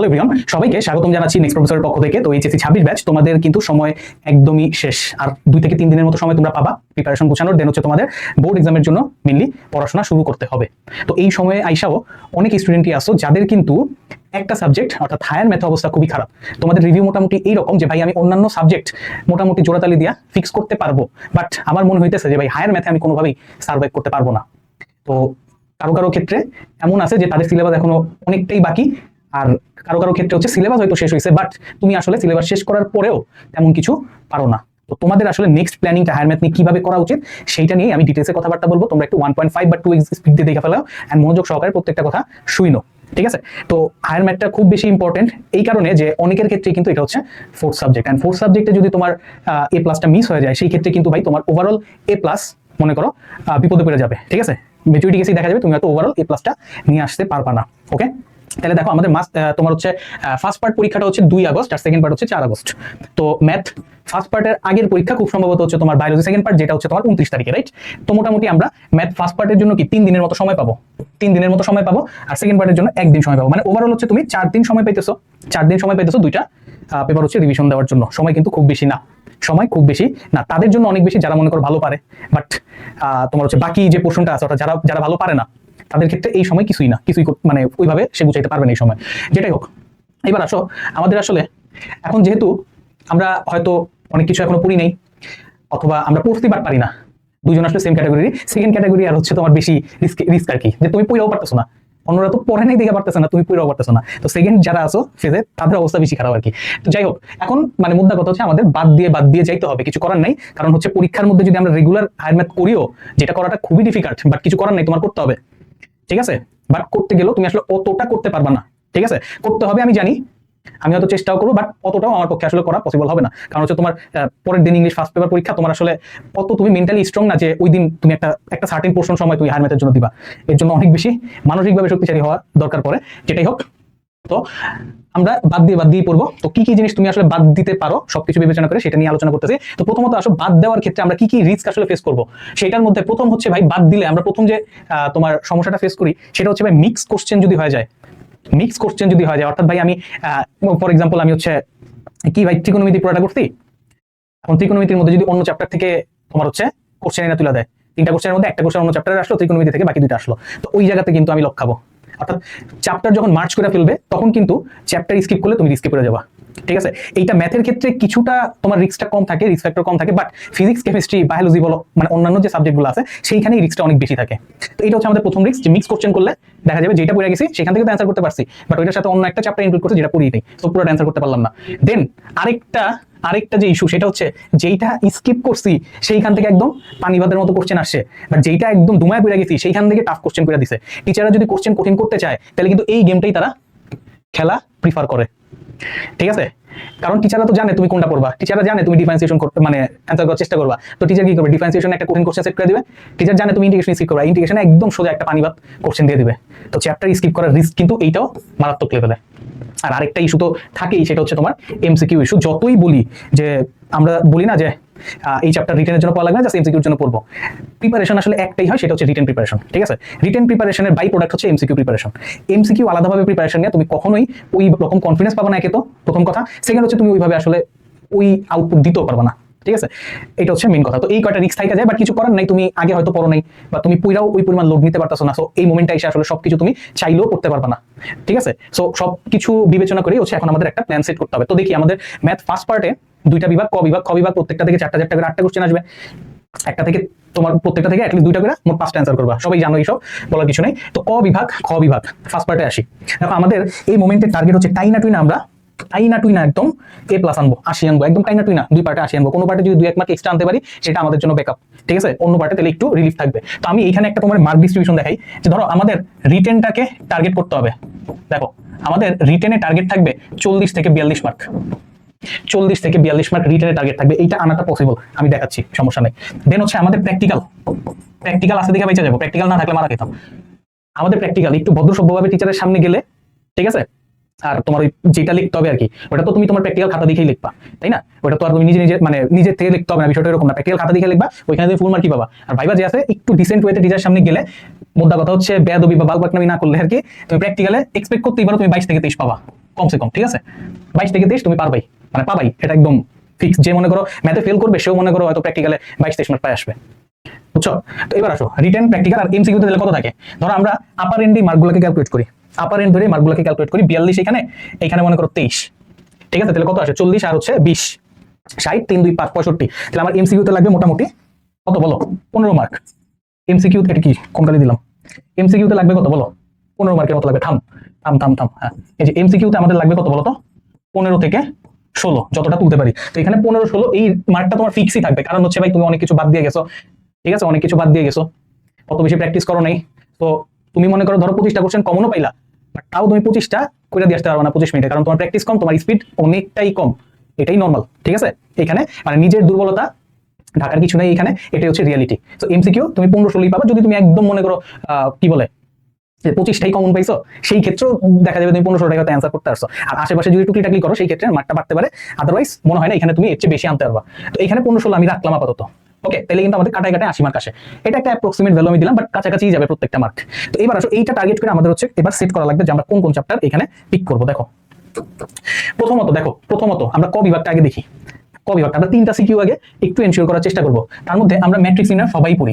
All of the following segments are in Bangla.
হ্যালো এভরিওয়ান, সবাইকে স্বাগতম জানাচ্ছি নেক্সট প্রফেসরের পক্ষ থেকে। তো এইচএসসি 26 ব্যাচ, তোমাদের কিন্তু সময় একদমই শেষ। আর 2 থেকে 3 দিনের মতো সময় তোমরা পাবা প্রিপারেশন গোছানোর। দেন হচ্ছে তোমাদের বোর্ড এক্সামের জন্য মেইনলি পড়াশোনা শুরু করতে হবে। তো এই সময়ে আইসাও অনেক স্টুডেন্টই আসো যাদের কিন্তু একটা সাবজেক্ট অর্থাৎ হায়ার ম্যাথ অবস্থা খুবই খারাপ। তোমাদের রিভিউ মোটামুটি এইরকম যে ভাই আমি অন্যান্য সাবজেক্ট মোটামুটি জোড়াতালি দিয়া ফিক্স করতে পারবো, বাট আমার মনে হইতেছে যে ভাই হায়ার ম্যাথে আমি কোনোভাবেই সার্ভাইভ করতে পারবো না। তো কারো কারো ক্ষেত্রে এমন আছে যে তাদের সিলেবাস এখনো অনেকটাই বাকি, আর কারো কারো ক্ষেত্রে হচ্ছে সিলেবাস হয়তো শেষ হয়েছে, বাট তুমি আসলে সিলেবাস শেষ করার পরেও তেমন কিছু পারো না। তো তোমাদের আসলে নেক্সট প্ল্যানিংটা হায়ার ম্যাথ নিয়ে কিভাবে করা উচিত সেইটা নিয়ে আমি ডিটেলসে কথাবার্তা বলবো। তোমরা একটু 1.5 বা 2x স্পিড দিয়ে দেখে ফেলাও এন্ড মনোযোগ সহকারে প্রত্যেকটা কথা শুইনো, ঠিক আছে? তো হায়ার ম্যাথটা খুব বেশি ইম্পর্টেন্ট এই কারণে যে অনেকের ক্ষেত্রে কিন্তু এটা হচ্ছে ফোর্থ সাবজেক্ট, এন্ড ফোর্থ সাবজেক্টে যদি তোমার এ প্লাসটা মিস হয়ে যায় সেই ক্ষেত্রে কিন্তু ভাই তোমার ওভারঅল এ প্লাস মনে করো বিপদে পড়ে যাবে, ঠিক আছে? মেজরিটি কেসেই দেখা যাবে তুমি হয়তো ওভারঅল এ প্লাসটা নিয়ে আসতে পারবা না। ওকে, তাহলে দেখো আমাদের তোমার হচ্ছে ফার্স্ট পার্ট পরীক্ষাটা হচ্ছে 2 আগস্ট আর সেকেন্ড পার্ট হচ্ছে 4 আগস্ট। তো ম্যাথ ফার্স্ট পার্টের আগের পরীক্ষা খুব সম্ভবত হচ্ছে তোমার বায়োলজি সেকেন্ড পার্ট, যেটা হচ্ছে তোমার 29 তারিখে, রাইট? তো মোটামুটি আমরা ম্যাথ ফার্স্ট পার্টের জন্য কি 3 দিনের মতো সময় পাবো, 3 দিনের মতো সময় পাবো, আর সেকেন্ড পার্টের জন্য 1 দিন সময় পাবো। মানে ওভারঅল হচ্ছে তুমি 4 দিন সময় পাইতেছো, 4 দিন সময় পাইতেছো দুইটা পেপার হচ্ছে রিভিশন দেওয়ার জন্য। সময় কিন্তু খুব বেশি না, সময় খুব বেশি না, তাদের জন্য অনেক বেশি যারা মনে করো ভালো পারে, বাট তোমার হচ্ছে বাকি যে পোর্শনটা আছে অর্থাৎ যারা যারা ভালো পারে না তাদের ক্ষেত্রে এই সময় কিছুই না, কিছুই মানে ওইভাবে সে গুছাইতে পারবে না এই সময়। যেটাই হোক, এবার আসো আমাদের আসলে এখন যেহেতু আমরা হয়তো অনেক কিছু এখনো পড়ি নাই, অথবা আমরা পড়তে পারি না, দুইজন আসলে সেম ক্যাটাগরি, সেকেন্ড ক্যাটাগরি আর হচ্ছে তোমার বেশি রিস্ক আর কি, যে তুমি পড়াও পারতেছো না, অন্যরা তো পড়ে নাই দেখে পারতেছে না, তুমি পড়াও পারতেছো না। তো সেকেন্ড যারা আছো ফেজে তাদের অবস্থা বেশি খারাপ আর কি। তো যাই হোক, এখন মানে মুদ্রা কথা হচ্ছে আমাদের বাদ দিয়ে যাইতে হবে, কিছু করার নাই। কারণ হচ্ছে পরীক্ষার মধ্যে যদি আমরা রেগুলার হায়ার ম্যাথ করিও, যেটা করাটা খুবই ডিফিকাল্ট, বাট কিছু করার নাই, তোমার করতে হবে, ঠিক আছে? বাট করতে গেলেও তুমি আসলে অতটা করতে পারবা না, ঠিক আছে? করতে হবে আমি জানি, আমি হয়তো চেষ্টাও করবো, বাট অতটাও আমার পক্ষে আসলে করা পসিবল হবে না। কারণ হচ্ছে তোমার পরের দিন ইংলিশ ফার্স্ট পেপার পরীক্ষা, তোমার আসলে অত তুমি মেন্টালি স্ট্রং না যে ওই দিন তুমি একটা সার্টেন পোর্শন সময় তুমি হায়ার ম্যাথের জন্য দিবা। এর জন্য অনেক বেশি মানসিকভাবে শক্তিশালী হওয়া দরকার পড়ে। যেটাই হোক, তো আমরা বাদ দিয়ে পড়বো। তো কি কি জিনিস তুমি আসলে বাদ দিতে পারো সবকিছু বিবেচনা করে সেটা নিয়ে আলোচনা করতেছি। তো প্রথমত আসলে বাদ দেওয়ার ক্ষেত্রে আমরা কি কি রিস্ক আসলে ফেস করবো সেটার মধ্যে প্রথম হচ্ছে ভাই, বাদ দিলে আমরা প্রথম যে তোমার সমস্যাটা ফেস করি সেটা হচ্ছে ভাই মিক্স কোশ্চেন যদি হয়ে যায়। মিক্স কোশ্চেন যদি হয়ে যায় অর্থাৎ ভাই আমি ফর এক্সাম্পল আমি হচ্ছে কি ভাই ত্রিকোণমিতি পুরোটা করছি, এখন ত্রিকোণমিতির মধ্যে যদি অন্য চ্যাপ্টার থেকে তোমার হচ্ছে কোশ্চেন এনে তুলে দেয়, 3টা কোশ্চেনের মধ্যে একটা কোশ্চেন অন্য চ্যাপ্টারে আসলো, ত্রিকোণমিতি থেকে বাকি 2টা আসলো, তো ওই জায়গাতে কিন্তু আমি লক খাবো। অর্থাৎ চ্যাপ্টার যখন মার্চ করে ফেলবে তখন কিন্তু চ্যাপ্টার স্কিপ করলে তুমি রিস্কে পড়ে যাবা, ঠিক আছে? এইটা ম্যাথের ক্ষেত্রে কিছুটা তোমার রিস্কটা কম থাকে, রিস্ক ফ্যাক্টর কম থাকে, বাট ফিজিক্স কেমিস্ট্রি বায়োলজি বলো মানে অন্যান্য যে সাবজেক্টগুলো আছে সেইখানেই রিস্কটা অনেক বেশি থাকে। তো এটা হচ্ছে আমাদের প্রথম রিস্ক, যে মিক্স কোশ্চেন করলে দেখা যাবে যেটা পড়ে গেছি সেখান থেকে তো অ্যান্সার করতে পারছি, বাট ওইটার সাথে অন্য একটা চ্যাপ্টার ইনক্লুড করতে যেটা পড়িই নেই, তো পুরো অ্যান্সার করতে পারলাম না। দেন আরেকটা যে ইস্যু সেটা হচ্ছে যেইটা স্কিপ করছি সেইখান থেকে একদম পানি ভাতের মতো কোশ্চেন আসছে, বাট যেইটা একদম ধুমায় পড়ে গেছি সেইখান থেকে টাফ কোশ্চেন করে দিছে। টিচাররা যদি কোশ্চেন কঠিন করতে চায় তাহলে কিন্তু এই গেমটাই তারা খেলা প্রিফার করে, ঠিক আছে? কারণ টিচাররা তো জানে তুমি কোনটা পড়বা, টিচাররা জানে তুমি ডিফারেন্সিয়েশন করতে মানে অ্যান্সার করার চেষ্টা করবা, তো টিচার কি করবে? ডিফারেন্সিয়েশনে একটা কঠিন কোশ্চেন সেট করে দিবে। টিচার জানে তুমি ইন্টিগ্রেশন স্কিপ করবা, ইন্টিগ্রেশনে একদম সোজা একটা পানি ভাত কোশ্চেন দিয়ে দিবে। তো চ্যাপ্টার স্কিপ করার রিস্ক কিন্তু এইটাও মারাত্মক লেভেলে। আর আরেকটা ইস্যু তো থাকেই, সেটা হচ্ছে তোমার এমসিকিউ ইস্যু। যতই বলি যে আমরা বলি না যে এই চ্যাপ্টার রিটেনের জন্য পড়া লাগবে না, জাস্ট এমসিকিউর জন্য পড়বো, প্রিপারেশন আসলে একটাই হয়, সেটা হচ্ছে রিটেন প্রিপারেশন, ঠিক আছে? রিটেন প্রিপারেশনের বাই প্রোডাক্ট হচ্ছে এমসিকিউ প্রিপারেশন। এমসিকিউ আলাদাভাবে প্রিপারেশন নিয়ে তুমি কখনোই ওই রকম কনফিডেন্স পাবে না, একে তো প্রথম কথা। সেকেন্ড হচ্ছে তুমি ওইভাবে আসলে ওই আউটপুট দিতেও পারবে না, ঠিক আছে? এটা হচ্ছে মেইন কথা। তো এই কয়টা রিস্ক থাকা যায়, বাট কিছু করার নাই, তুমি আগে হয়তো পড়ো নাই বা তুমি পুরাও ওই পরিমাণ লোড নিতে পারতেছো না। সো এই মোমেন্টটা এসে আসলে সবকিছু তুমি চাইলেও করতে পারবে না, ঠিক আছে? সো সবকিছু বিবেচনা করেই হচ্ছে এখন আমাদের একটা প্ল্যান সেট করতে হবে। তো দেখি আমাদের ম্যাথ ফার্স্ট পার্টে 2টা বিভাগ, ক বিভাগ প্রত্যেকটা থেকে 4টা করে 8টা কোশ্চেন আসবে। একটা থেকে তোমার প্রত্যেকটা থেকে অ্যাটলিস্ট 2টা করে মোট 5টা অ্যান্সার করবা, সবাই জানো এইসব, বলার কিছু নেই। তো ক বিভাগ ফার্স্ট পার্টে আসি। দেখো আমাদের এই মোমেন্টের টার্গেট হচ্ছে টাইনা টুইনা একদম এ প্লাস আনবো, 80 আনবো, একদম টাইনা টুইনা 2 পার্টে 80 আনবো। কোনো পার্টে যদি 2-1 মার্ক এক্সট্রা আনতে পারি সেটা আমাদের জন্য ব্যাকআপ, ঠিক আছে? অন্য পার্টে তাহলে একটু রিলিফ থাকবে। তো আমি এইখানে একটা তোমার মার্ক ডিস্ট্রিবিউশন দেখাই, যে ধরো আমাদের রিটেনটাকে টার্গেট করতে হবে। দেখো আমাদের রিটেনে টার্গেট থাকবে 40 থেকে 42 মার্ক, 40 থেকে 42 মার্ক রিটেনে টার্গেট থাকবে। এইটা আনাটা পসিবল, আমি দেখাচ্ছি, সমস্যা নেই। দেন হচ্ছে আমাদের প্র্যাকটিক্যাল আছে দেখে বেঁচে যাবো, প্র্যাকটিক্যাল না থাকলে মারা খেতাম। আমাদের প্র্যাকটিক্যাল একটু ভদ্র সভ্যভাবে টিচারের সামনে গেলে, ঠিক আছে? আর তোমার ওই যেটা লিখতে হবে আর কি, ওটা তো তুমি তোমার প্র্যাকটিক্যাল খাতা দেখেই লিখবা, তাই না? ওটা তো আর তুমি নিজের থেকে লিখতে হবে না, বিষয়টা এরকম না। প্র্যাকটিক্যাল খাতা দেখে লিখবা, ওইখানে তুমি ফুল মার্ক কি পাবা। আর ভাইবা যে আছে একটু ডিসেন্ট ওয়েতে টিচারের সামনে গেলে, মোদ্দা কথা হচ্ছে বেয়াদবি বা বালবাকনামি না করলে আর কি, তুমি প্র্যাকটিক্যালে এক্সপেক্ট করতেই পারো তুমি 22 থেকে 23 পাবা, কমসে কম, ঠিক আছে? 22 থেকে 23 তুমি পারবাই, মানে পাবাই, এটা একদম ফিক্স। যে মনে করো ম্যাথে ফেল করবে সেও মনে করো হয়তো প্র্যাকটিক্যালে 22-23 মার্ক পাই আসবে, বুঝছো? তো এবার আসো রিটেন, প্র্যাকটিক্যাল আর এমসিকিউ তে দিলে কত থাকে। ধরো আমরা আপার এন্ডে মার্কগুলোকে ক্যালকুলেট করি, আপার এন্ড ধরে মার্কগুলোকে ক্যালকুলেট করি। 42 এখানে মনে করো 23, ঠিক আছে? তাহলে কত আসে? 40 আর হচ্ছে 20, 60, 3 2 5 65। তাহলে আমার এমসিকিউ তে লাগবে মোটামুটি কত বলো? 15 মার্ক। এমসিকিউ এটা কি কোন কালে দিলাম? এমসিকিউ তে লাগবে কত বলো? 15 মার্কের মতো লাগবে। থাম থাম থাম থাম, হ্যাঁ, এই যে এমসিকিউ তে আমাদের লাগবে কত বলো তো? 15 থেকে 16, যতটা তুলতে পারি। তো এখানে 15-16 এই মার্কটা তোমার ফিক্সই থাকবে, কারণ হচ্ছে ভাই তুমি অনেক কিছু বাদ দিয়ে গেছো, ঠিক আছে? অনেক কিছু বাদ দিয়ে গেছো, অত বেশি প্র্যাকটিস করো নাই। তো তুমি মনে করো ধরো 25টা কোশ্চেন কমনও পাইলা, বাট তাও তুমি 25টা করে দিয়ে আসতে পারবে না 25 মিনিটে, কারণ তোমার প্র্যাকটিস কম, তোমার স্পিড অনেকটাই কম। এটাই নর্মাল, ঠিক আছে? এখানে মানে নিজের দুর্বলতা ঢাকার কিছু নাই এখানে, এটাই হচ্ছে রিয়েলিটি। তো এমসিকিউ তুমি 15-16 পাবা, যদি তুমি একদম মনে করো কি বলে 25টাই কমন পাইছো, সেই ক্ষেত্রেও দেখা যাবে তুমি 15-16টাই হয়তো অ্যান্সার করতে পারছো। আর আশেপাশে যদি টুকলিটাকলি করো সেই ক্ষেত্রে মার্কটা বাড়তে পারে, আদারওয়াইজ মনে হয় না এখানে তুমি এর চেয়ে বেশি আনতে পারবা। তো এখানে 15-16 আমি রাখলাম আপাতত, ওকে? তাহলে কিন্তু আমাদের কাটায় 80 মার্ক আসে। এটা একটা অ্যাপ্রক্সিমেট ভ্যালু আমি দিলাম, বাট কাছাকাছিই যাবে প্রত্যেকটা মার্ক। তো এবার আসো এইটা টার্গেট করে আমাদের হচ্ছে এবার সেট করা লাগবে যে আমরা কোন কোন চ্যাপ্টার এখানে পিক করব। দেখো প্রথমত আমরা ক বিভাগটা আগে দেখি। ক বিভাগটা আমরা 3টা সিকিউ আগে একটু এনশিওর করার চেষ্টা করব। তার মধ্যে আমরা ম্যাট্রিক্স ইনার সবাই পড়ি।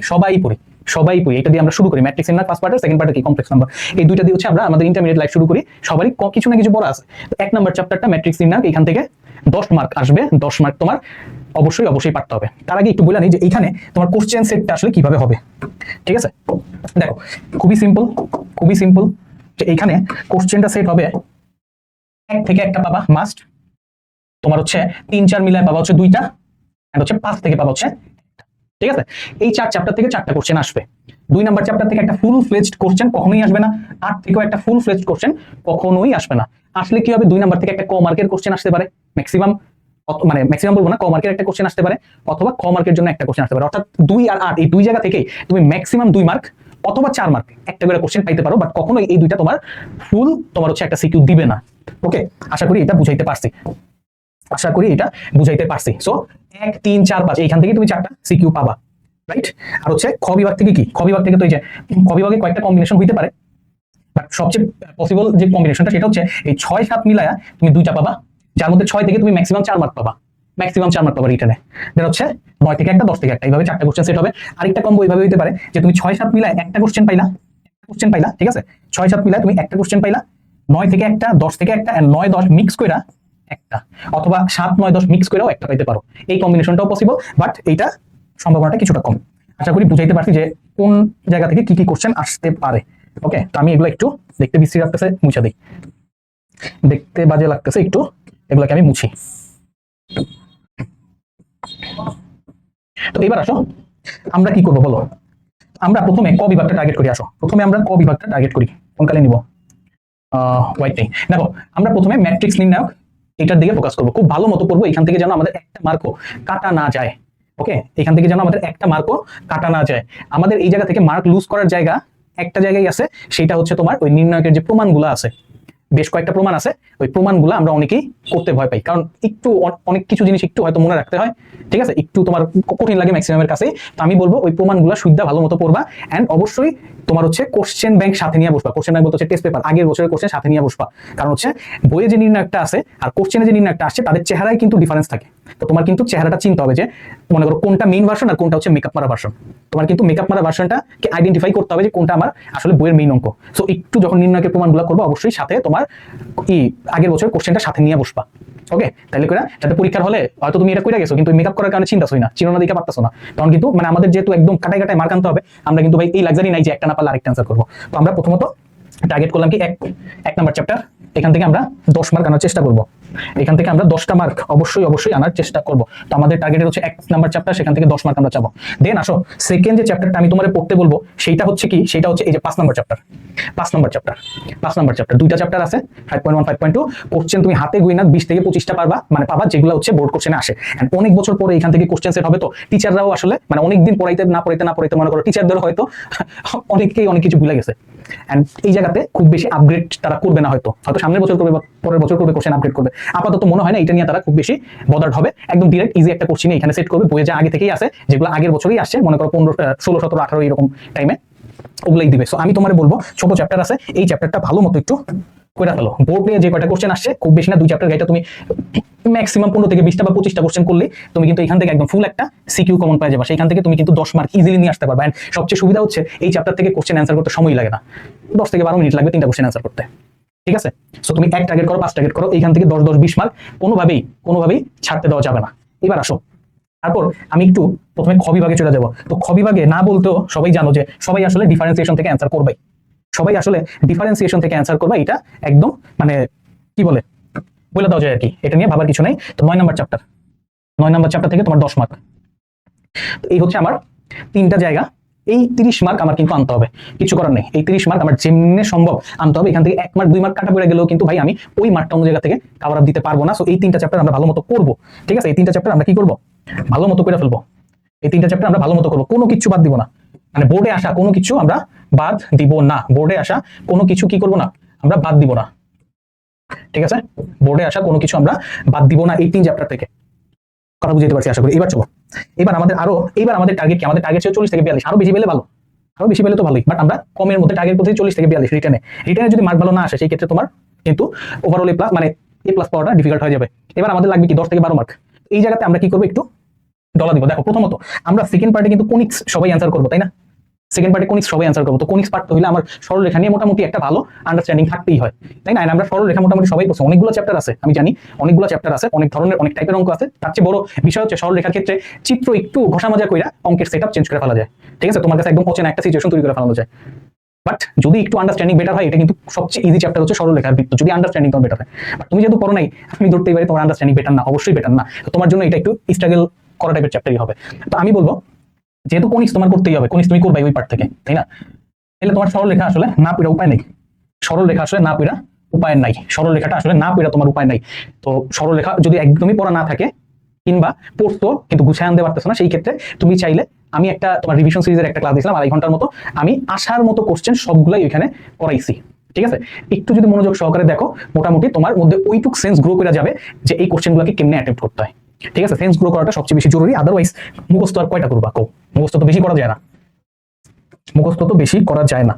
এটা দিয়ে আমরা শুরু করি, matrix inner first part, second part কি কমপ্লেক্স নাম্বার, এই দুইটা দিয়ে হচ্ছে আমরা আমাদের ইন্টারমিডিয়েট লাইফ শুরু করি। সবারই কিছু না কিছু পড়া আছে। তো 1 নাম্বার চ্যাপ্টারটা ম্যাট্রিক্স ইনার, এখান থেকে 10 মার্ক আসবে। 10 মার্ক তোমার অবশ্যই পারতে হবে। তার আগে একটু বলে নিই যে এইখানে তোমার কোশ্চেন সেটটা আসলে কিভাবে হবে, ঠিক আছে? দেখো খুবই সিম্পল যে এইখানে কোশ্চেনটা সেট হবে 1 থেকে একটা পাবা মাস্ট, তোমার হচ্ছে 3-4 মিলায় পাবা হচ্ছে 2টা, এন্ড হচ্ছে 5 থেকে পাবা হচ্ছে, ঠিক আছে? এই 4 চ্যাপ্টার থেকে 4টা কোশ্চেন আসবে। 2 নাম্বার চ্যাপ্টার থেকে একটা ফুল ফ্লেজড কোশ্চেন কখনোই আসবে না। 8 থেকেও একটা ফুল ফ্লেজড কোশ্চেন কখনোই আসবে না। আসলে কি হবে? 2 নাম্বার থেকে একটা ক মার্কের কোশ্চেন আসতে পারে, ম্যাক্সিমাম, মানে ম্যাক্সিমাম বলবো না, ক মার্কের একটা কোশ্চেন আসতে পারে, অথবা ক মার্কের জন্য একটা কোশ্চেন আসতে পারে। অর্থাৎ 2 আর 8 এই দুই জায়গা থেকে তুমি ম্যাক্সিমাম 2 মার্ক অথবা 4 মার্ক একটা করে কোশ্চেন পাইতে পারো, বাট কখনোই এই দুইটা তোমার ফুল তোমার হচ্ছে একটা সিকিউ দিবে না। ওকে, আশা করি এটা বুঝাইতে পারছি। সো 1 3 4 5 এইখান থেকে তুমি 4টা সিকিউ পাবা, রাইট? আর হচ্ছে খ বিভাগ থেকে কি? খ বিভাগ থেকে তো এই যে খ বিভাগে কয়েকটা কম্বিনেশন হইতে পারে, বাট সবচেয়ে পসিবল যে কম্বিনেশনটা সেটা হচ্ছে এই 6-7 মিলায়া তুমি 2টা পাবা, যার মধ্যে 6 থেকে তুমি ম্যাক্সিমাম 4 মার্ক পাবা, রিটেনে। দেন হচ্ছে 9 থেকে একটা, 10 থেকে একটা, এইভাবে 4টা কোশ্চেন সেট হবে। আরেকটা কম্বো এইভাবে হইতে পারে যে তুমি 6-7 মিলায় একটা কোশ্চেন পাইলা, ঠিক আছে? 6-7 মিলায় তুমি একটা কোশ্চেন পাইলা, 9 থেকে একটা, 10 থেকে একটা, এন্ড 9-10 মিক্স কইরা একটা, অথবা 7-9-10 মিক্স করেও একটা পাইতে পারো। এই কম্বিনেশনটাও পসিবল, বাট এইটা সম্ভাবনাটা কিছুটা কম। আশা করি বুঝাইতে পারছি যে কোন জায়গা থেকে কি কি কোশ্চেন আসতে পারে। ওকে, তো আমি এগুলো একটু দেখতে বিশ্রী লাগতেছে, মুছে দিই, দেখতে বাজে লাগতেছে একটু, এগুলোকে আমি মুছি। তো এবার আসো আমরা কি করবো বলো। আমরা প্রথমে ক বিভাগটা টার্গেট করি। প্রথমে আমরা ক বিভাগটা টার্গেট করি। কোন কালে নিব? ওয়াইট নেই। দেখো আমরা প্রথমে ম্যাট্রিক্স নির্ণায়ক এটার দিকে ফোকাস করবো, খুব ভালো মতো করবো। এখান থেকে যেন আমাদের একটা মার্কও কাটা না যায়। ওকে, এখান থেকে যেন আমাদের একটা মার্কও কাটা না যায়। আমাদের এই জায়গা থেকে মার্ক লুজ করার জায়গা একটা জায়গায় আছে, সেটা হচ্ছে তোমার ওই নির্ণায়কের যে প্রমাণগুলো আছে, বেশ কয়েকটা প্রমাণ আছে, ওই প্রমাণগুলো আমরা অনেকেই করতে ভয় পাই, কারণ একটু অনেক কিছু জিনিস একটু হয়তো মনে রাখতে হয়, ঠিক আছে? একটু তোমার কঠিন লাগে ম্যাক্সিমামের কাছে। তো আমি বলবো ওই প্রমাণগুলো সুবিধা ভালো মতো পড়বা, এন্ড অবশ্যই তোমার হচ্ছে কোশ্চেন ব্যাংক সাথে নিয়ে বসবা। কোশ্চেন ব্যাংক বলতে হচ্ছে টেস্ট পেপার, আগের বছরের কোশ্চেন সাথে নিয়ে বসবা, কারণ হচ্ছে বইয়ে যে নির্ণয়টা আছে আর কোশ্চেনে যে নির্ণয়টা আসছে তাদের চেহারায় কিন্তু ডিফারেন্স থাকে। তো তোমার কিন্তু চেহারাটা চিনতে হবে যে মনে করো কোনটা মেইন ভার্সন আর কোনটা হচ্ছে মেকআপ মারা ভার্সন। তোমার কিন্তু মেকআপ মারা ভার্সনটাকে আইডেন্টিফাই করতে হবে যে কোনটা আমার আসলে বইয়ের মেইন অঙ্ক। সো একটু যখন নির্ণয়কের প্রমাণগুলো করবো অবশ্যই সাথে তোমার আগের বছর কোশ্চেনটা সাথে নিয়ে বসবা। ওকে, তাহলে করে যাতে পরীক্ষার হলে হয়তো তুমি এটা কইরা গেছো কিন্তু মেকআপ করার কারণে চিন্তা হই না, চিনো না দিকে পারতাছো না, তখন কিন্তু মানে আমাদের যেহেতু একদম কাটায় মার্ক আনতে হবে, আমরা কিন্তু ভাই এই লাক্সারি নাই যে একটা না পারলে আরেকটা অ্যান্সার করবো। তো আমরা প্রথমত টার্গেট করলাম কি এক নাম্বার চ্যাপ্টার, এখান থেকে আমরা 10 মার্ক আনার চেষ্টা করব। এখান থেকে আমরা 10টা মার্ক অবশ্যই আনার চেষ্টা করব। তো আমাদের টার্গেট হচ্ছে 1 নাম্বার চ্যাপ্টার, সেখান থেকে 10 মার্ক আমরা চাবো। দেন আসো সেকেন্ড যে চ্যাপ্টারটা আমি তোমারে পড়তে বলবো সেটা হচ্ছে কি, সেটা হচ্ছে এই যে 5 নাম্বার চ্যাপ্টার। 5 নাম্বার চ্যাপ্টার দুইটা চ্যাপ্টার আছে, 5.1 5.2 কোশ্চেন তুমি হাতে গুইনা 20 থেকে 25টা পারবা, মানে পাবা যেগুলো হচ্ছে বোর্ড কোশ্চেনে আসে। এন্ড অনেক বছর পরে এখান থেকে কোশ্চেন সেট হবে, তো টিচাররাও আসলে মানে অনেক দিন পড়াইতে না পড়াইতে মনে করো টিচারদের হয়তো অনেকেই অনেক কিছু ভুলে গেছে, এন্ড এই জায়গাতে খুব বেশি আপগ্রেড তারা করবে না, হয়তো সামনের বছর করবে বা পরের বছর করবে, কোশ্চেন আপগ্রেড করবে। আপাতত মনে হয় না এটা নিয়ে তারা খুব বেশি বদার্ড হবে, একদম ডিরেক্ট ইজি একটা কোশ্চেন এখানে সেট করবে, বইয়ে যা আগে থেকেই আছে, যেগুলো আগের বছরই আসছে, মনে করো 15 16 17 18 এরকম টাইমে ওগুলাই দিবে। সো আমি তোমারে বলবো ছোট চ্যাপ্টার আছে, এই চ্যাপ্টারটা ভালো মতো একটু কইরা ফেলো। বোর্ডে যে কয়টা কোশ্চেন আসছে খুব বেশি না, 2 চ্যাপ্টার গাইটা তুমি ম্যাক্সিমাম 15 থেকে 20টা বা 25টা কোশ্চেন করলে তুমি কিন্তু এখান থেকে একদম ফুল একটা সিকিউ কমন পাই যাবে। সেইখান থেকে তুমি কিন্তু 10 মার্ক ইজিলি নিয়ে আসতে পারবে। এন্ড সবচেয়ে সুবিধা হচ্ছে এই চ্যাপ্টার থেকে কোশ্চেন অ্যান্সার করতে সময় লাগে না, 10 থেকে 12 মিনিট লাগবে 3টা কোশ্চেন অ্যান্সার করতে। ঠিক আছে, সো তুমি 1 টার্গেট করো, 5 টার্গেট করো, এইখান থেকে 10 10 20 মার্ক কোনোভাবেই ছাড়তে দেওয়া যাবে না। এবার আসো, তারপর আমি একটু প্রথমে খ বিভাগে চলে যাব। তো খ বিভাগে না বলতেও সবাই জানো যে সবাই আসলে ডিফারেন্সিয়েশন থেকে অ্যান্সার করবে, সবাই আসলে ডিফারেন্সিয়েশন থেকে অ্যান্সার করবে, এটা একদম মানে কি বলে দেওয়া যায় আর কি, এটা নিয়ে ভাবার কিছু নেই। তো 9 নাম্বার চ্যাপ্টার থেকে তোমার 10 মার্ক। তো এই হচ্ছে আমার 3টা জায়গা, এই 30 মার্ক আমার কিন্তু আনতে হবে, কিছু করার নেই। এই 30 মার্ক আমার যেমনি সম্ভব আনতে হবে। এখান থেকে 1 মার্ক 2 মার্ক কাটা পড়ে গেলেও কিন্তু ভাই আমি ওই মার্কটা অন্য জায়গা থেকে কভার আপ দিতে পারবো না। সো এই 3টা চ্যাপ্টার আমরা ভালো মতো করবো। ঠিক আছে, এই 3টা চ্যাপ্টার আমরা কি করবো, ভালো মতো করে ফেলবো। এই 3টা চ্যাপ্টার আমরা ভালো মতো করবো, কোনো কিছু বাদ দিব না। মানে বোর্ডে আসা কোনো কিছু আমরা বাদ দিব না, বোর্ডে আসা কোনো কিছু কি করবো না, আমরা বাদ দিব না। ঠিক আছে, বোর্ডে আসা কোনো কিছু আমরা বাদ দিব না এই 3 চ্যাপ্টার থেকে। কথা বুঝতে পারছি আশা করি। এবার চলো, এবার আমাদের টার্গেট কি, আমাদের টার্গেট ছিল 40 থেকে 42, আরো বেশি পেলে ভালো, আরো বেশি পেলে তো ভালোই, বাট আমরা কমের মধ্যে টার্গেট করতে 40 থেকে 42 রিটেনে যদি মার্ক ভালো না আসে সেই ক্ষেত্রে তোমার কিন্তু ওভারঅল এ প্লাস মানে এ প্লাস পাওয়াটা ডিফিকাল্ট হয়ে যাবে। এবার আমাদের লাগবে কি 10 থেকে 12 মার্ক। এই জায়গাতে আমরা কি করবো, একটু ডলা দিব। দেখো প্রথমত আমরা সেকেন্ড পার্টে কিন্তু কোনিক্স সবাই অ্যান্সার করবো, তাই না? সেকেন্ড পার্টে কোনিক্স সবাই অ্যান্সার করবো। তো কোনিক্স পার্ট হইলে আমার সরলরেখা নিয়ে মোটামুটি একটা ভালো আন্ডারস্ট্যান্ডিং থাকতেই হয়, তাই না? আমরা সরলরেখা মোটামুটি সবাই পড়ছি, অনেকগুলো চ্যাপ্টার আছে, আমি জানি অনেকগুলো চ্যাপ্টার আছে, অনেক ধরনের অনেক টাইপের অঙ্ক আছে। তার চেয়ে বড় বিষয় হচ্ছে সরলরেখার ক্ষেত্রে চিত্র একটু ঘষা মাজা কইরা অঙ্কের সেটআপ চেঞ্জ করে ফেলা যায়। ঠিক আছে, তোমার কাছে একদম অচেনা একটা সিচুয়েশন তৈরি করে ফেলানো যায়। বাট যদি একটু আন্ডারস্ট্যান্ডিং বেটার হয়, এটা কিন্তু সবচেয়ে ইজি চ্যাপ্টার হচ্ছে সরলরেখার বৃত্ত, যদি আন্ডারস্ট্যান্ডিং তোমার বেটার হয়। বাট তুমি যেহেতু পড়ো নাই, আমি ধরতেই পারি তোমার আন্ডারস্ট্যান্ডিং বেটার না, অবশ্যই বেটার না। তো তোমার জন্য এটা একটু স্ট্রাগল করা টাইপের চ্যাপ্টারই হবে। তো আমি বলবো যেহেতু কোনিক্স তোমার করতেই হবে, কোনিক্স তুমি করবাই ওই পার্ট থেকে, তাই না? তাহলে তোমার সরলরেখা আসলে না পড়া উপায় নেই, সরলরেখা আসলে না পড়া উপায় নাই, সরলরেখাটা আসলে না পড়া তোমার উপায় নাই। তো সরলরেখা যদি একদমই পড়া না থাকে কিংবা পড়তো কিন্তু গুছায় আনতে পারতেছো না, সেই ক্ষেত্রে তুমি চাইলে আমি একটা তোমার রিভিশন সিরিজের একটা ক্লাস দিয়েছিলাম 2.5 ঘন্টার মতো, আমি আসার মতো কোশ্চেন সবগুলাই ওইখানে করাইছি। ঠিক আছে, একটু যদি মনোযোগ সহকারে দেখো মোটামুটি তোমার মধ্যে ওইটুক সেন্স গ্রো করে যাবে যে এই কোশ্চেনগুলোকে কেমনে অ্যাটেম্প্ট করতে হয়। ঠিক আছে, সেন্স গ্রো করাটা সবচেয়ে বেশি জরুরি। আদারওয়াইজ মুখস্থ আর কয়টা করবা, মুখস্থ তো বেশি করা যায় না,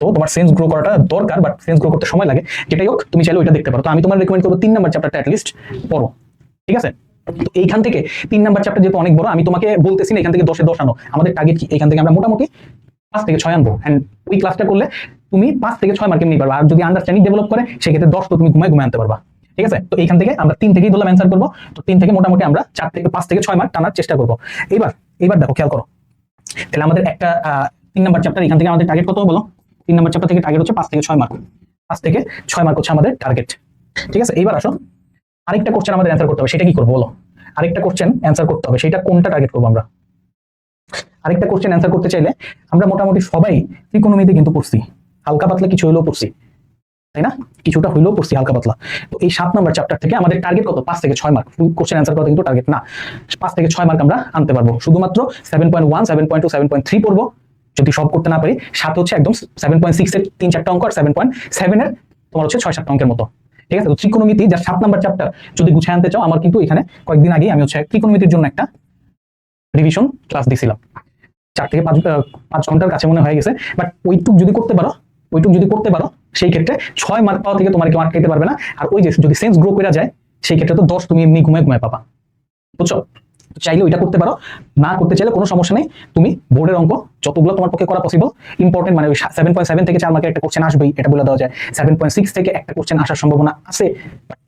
তো তোমার সেন্স গ্রো করাটা দরকার, বাট সেন্স গ্রো করতে সময় লাগে। যেটাই হোক তুমি চাইলে ওইটা দেখতে পারো। তো আমি তোমার রেকমেন্ড করবো 3 নাম্বার চ্যাপ্টারটা অ্যাটলিস্ট পড়ো। ঠিক আছে, তো এইখান থেকে 3 নাম্বার চ্যাপ্টার যেহেতু অনেক বড়, আমি তোমাকে বলতেছি না এখান থেকে 10-এ 10 আনো। আমাদের টার্গেট কি, এখান থেকে আমরা মোটামুটি 5 থেকে 6 আনবো। এন্ড ওই ক্লাসটা করলে তুমি 5 থেকে 6 মার্ক নিতে পারবা। আর যদি আন্ডারস্ট্যান্ডিং ডেভেলপ করে সেক্ষেত্রে 10 তো তুমি ঘুমায় আনতে পারবা। ঠিক আছে, তো এইখান থেকে আমরা 3 থেকেই বললাম অ্যান্সার করবো। তো 3 থেকে মোটামুটি আমরা 5 থেকে 6 মার্ক টানার চেষ্টা করবো। এবার দেখো, খেয়াল করো, তাহলে আমাদের একটা 3 নাম্বার চ্যাপ্টার, এখান থেকে আমাদের টার্গেট কত বলো? 3 নাম্বার চ্যাপ্টার থেকে টার্গেট হচ্ছে 5 থেকে 6 মার্ক, 5 থেকে 6 মার্ক হচ্ছে আমাদের টার্গেট। ঠিক আছে, এইবার আসো, আরেকটা কোশ্চেন আমাদের অ্যান্সার করতে হবে, সেটা কি করবো বলো? আরেকটা কোশ্চেন অ্যান্সার করতে হবে, সেটা কোনটা টার্গেট করবো আমরা? আরেকটা কোশ্চেন অ্যান্সার করতে চাইলে আমরা মোটামুটি সবাই ত্রিকোণমিতি কিন্তু পড়ছি, হালকা পাতলা কিছু হইলেও পড়ছি, তাই না? কিছুটা হইলেও পড়ছি হালকা পাতলা। তো এই 7 নাম্বার চ্যাপ্টার থেকে আমাদের টার্গেট কত? 5 থেকে 6 মার্ক। ফুল কোশ্চেন অ্যান্সার করা কিন্তু টার্গেট না, 5 থেকে 6 মার্ক আমরা আনতে পারবো। শুধুমাত্র 7.1 7.2 7.3 পড়বো যদি সব করতে না পারি। 7 হচ্ছে একদম 7.6 এর 3-4টা অঙ্ক, আর 7.7 এর তোমার হচ্ছে 6-7টা অঙ্কের মতো। ঠিক আছে, তো ত্রিকোণমিতি যা 7 নাম্বার চ্যাপ্টার যদি গুছিয়ে আনতে চাও, আমার কিন্তু এখানে কয়েকদিন আগে আমি হচ্ছে ত্রিকোণমিতির জন্য একটা রিভিশন ক্লাস দিয়েছিলাম, 4 থেকে 5 ঘন্টার কাছে মনে হয়ে গেছে। বাট ওইটুক যদি করতে পারো সেই ক্ষেত্রে 6 মার্ক পাওয়া থেকে তোমার কেউ আটকাইতে পারবে না। আর ওই যে যদি সেন্স গ্রো করা যায় সেই ক্ষেত্রে তো 10 তুমি এমনি ঘুমায় পাবা, বুঝছো? চাইলে ওইটা করতে পারো, না করতে চাইলে কোনো সমস্যা নেই। তুমি বোর্ডের অঙ্ক যতগুলো তোমার পক্ষে করা পসিবল, ইম্পর্টেন্ট মানে ওই 7.7 থেকে 4 মার্কের একটা কোশ্চেন আসবেই, এটা বলে দেওয়া যায়। 7.6 থেকে একটা কোশ্চেন আসার সম্ভাবনা আছে,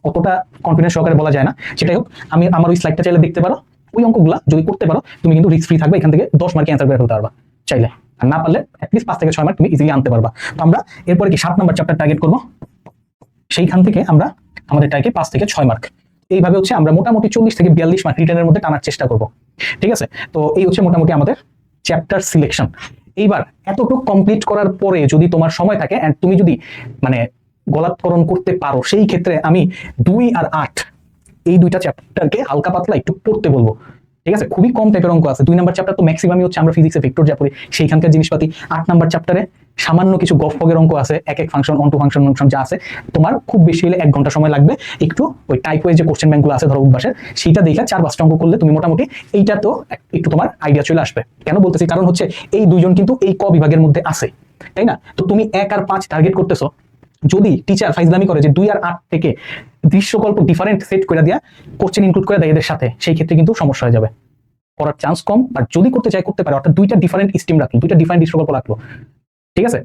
অতটা কনফিডেন্স সহকারে বলা যায় না। সেটাই হোক, আমি আমার ওই স্লাইডটা চাইলে দেখতে পারো। ওই অঙ্কগুলো যদি করতে পারো তুমি কিন্তু রিস্ক ফ্রি থাকবে, এখান থেকে 10 মার্কে অ্যান্সার করে ফেলতে পারবা চাইলে। আর না পারলে অ্যাটলিস্ট 5 থেকে 6 মার্ক তুমি ইজিলি আনতে পারবা। তো আমরা এরপরে কি 7 নাম্বার চ্যাপ্টার টার্গেট করবো, সেইখান থেকে আমরা আমাদের টার্গেট 5 থেকে 6 মার্ক। এইভাবে হচ্ছে আমরা মোটামুটি 40 থেকে 42 মার্ক রিটেনের মধ্যে টানার চেষ্টা করব। ঠিক আছে, তো এই হচ্ছে মোটামুটি আমাদের চ্যাপ্টার সিলেকশন। এইবার এতটুকু কমপ্লিট করার পরে যদি তোমার সময় থাকে এন্ড তুমি যদি মানে গলাৎকরণ করতে পারো, সেই ক্ষেত্রে আমি 2 আর 8 এই 2টা চ্যাপ্টারকে হালকা পাতলা একটু পড়তে বলবো। ঠিক আছে, খুবই কম টাইপের অঙ্ক আছে। 2 নাম্বার চ্যাপ্টার তো ম্যাক্সিমামই হচ্ছে আমরা ফিজিক্সে ভেক্টর যা পড়ি সেইখানকার জিনিসপাতি। 8 নাম্বার চ্যাপ্টারে সামান্য কিছু গফগের অঙ্ক আছে, এক ফাংশন অন টু ফাংশন যা আছে। তোমার খুব বেশি হলে 1 ঘন্টা সময় লাগবে। একটু ওই টাইপ ওয়াইজ যে কোশ্চেন ব্যাংকগুলো আছে ধরো উদ্ভাসের, সেইটা দেখে 4-5টা অঙ্ক করলে তুমি মোটামুটি এইটা তো একটু তোমার আইডিয়া চলে আসবে। কেন বলতেছি, কারণ হচ্ছে এই দুইজন কিন্তু এই ক বিভাগের মধ্যে আছে, তাই না? তো তুমি 1 আর 5 টার্গেট করতেছো, যদি টিচার ফাইজলামি করে যে 2 আর 8 থেকে দৃশ্যকল্প ডিফারেন্ট সেট করে দেয়া কোশ্চেন ইনক্লুড করে দেয় এদের সাথে, সেই ক্ষেত্রে কিন্তু সমস্যা হয়ে যাবে, করার চান্স কম। আর যদি করতে চায় করতে পারে, অর্থাৎ দুইটা ডিফারেন্ট স্ট্রিম রাখলো, দুইটা ডিফারেন্ট দৃশ্যকল্প রাখলো, ঠিক আছে,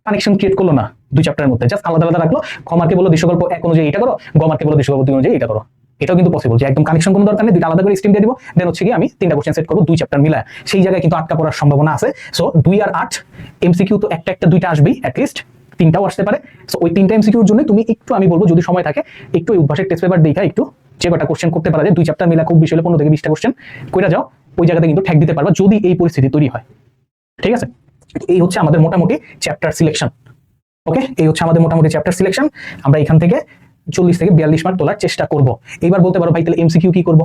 কানেকশন ক্রিয়েট করলো না দুই চ্যাপ্টারের মধ্যে, জাস্ট আলাদা আলাদা রাখলো, খ মার্কে বললো দৃশ্যকল্প 1 অনুযায়ী এটা করো, গ মার্কে বললো দৃশ্যকল্প 2 অনুযায়ী এটা করো। এটাও কিন্তু পসিবল যে একদম কানেকশন কোনো দরকার নেই, দুইটা আলাদা করে স্ট্রিম দিয়ে দিব, দেন হচ্ছে কি আমি 3টা কোশ্চেন সেট করবো 2 চ্যাপ্টার মিলায়, সেই জায়গায় কিন্তু আটকা পড়ার সম্ভাবনা আছে। সো 2 আর 8 এমসিকিউ তো একটা দুইটা আসবেই, অ্যাটলিস্ট 3টাও আসতে পারে। সো ওই 3টা এমসিকিউর জন্য তুমি একটু, আমি বলবো যদি সময় থাকে একটু এই উদ্ভাসের টেস্ট পেপার দেখা একটু যে কটা কোশ্চেন করতে পারা যায় 2 চ্যাপ্টার মিলা, খুব বেশি হলে 15 থেকে 20টা কোশ্চেন কইরা যাও, ওই জায়গাতে কিন্তু ঠেক দিতে পারবা যদি এই পরিস্থিতি তৈরি হয়। ঠিক আছে, এই হচ্ছে আমাদের মোটামুটি চ্যাপ্টার সিলেকশন। ওকে, এই হচ্ছে আমাদের মোটামুটি চ্যাপ্টার সিলেকশন। আমরা এখান থেকে 40 থেকে 42 মার্ক তোলার চেষ্টা করব। এইবার বলতে পারো ভাই তাহলে এমসিকিউ কি করব?